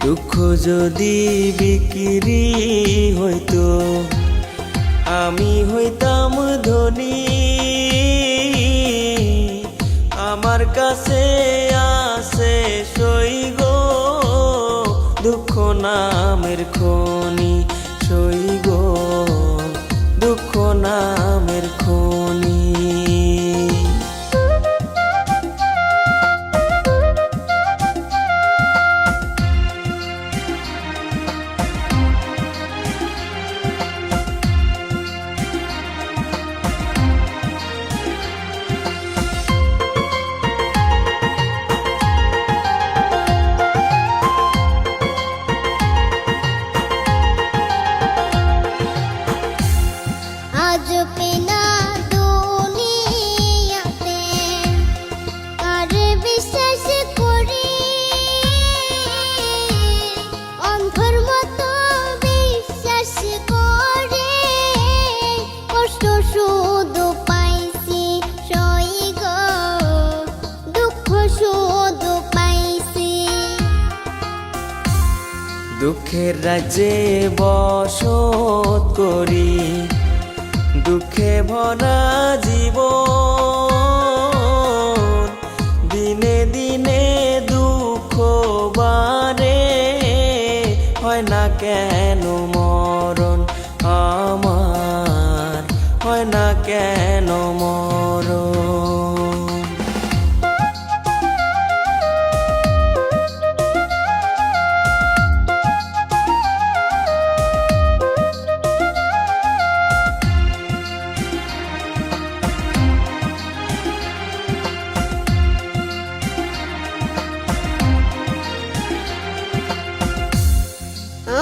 দুঃখ যদি বিক্রি হইতো আমি হইতাম ধনী। আমার কাছে আছে সই গো দুঃখ নামের খনি, সই গো দুঃখ নামের খনি। আজ পেনা দুনিয়াতে কার বিশ্বাস করি, অন্ধর মতো বিশ্বাস করে কষ্ট শুধু পাইছি সই গো দুঃখ শুধু পাইছি। দুঃখের রাজ্যে বসত করি দুঃখে ভরা জীবন, দিনে দিনে দুঃখ বাড়ে হয় না কেন মরণ আমার, হয় না কেন মরণ।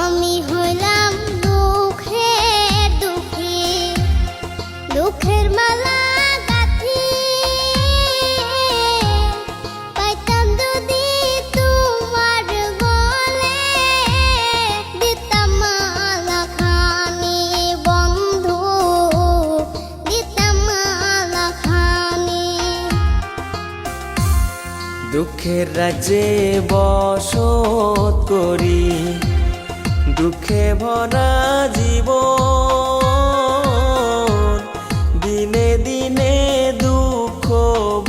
আমি হইলাম দুঃখের দুঃখী, দুঃখের মালা গাঁথি পাইতাম যদি তোমার গলে, দিতাম মালা খানি বন্ধু, দিতাম মালা খানি। দুঃখের রাজ্যে বসত করি দুঃখে ভরা জীবন, দিনে দিনে দুঃখ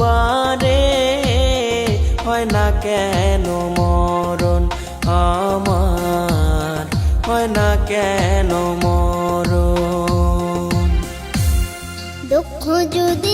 বাড়ে হয় না কেন মরণ আমার, হয় না কেন মরণ। দুঃখ যদি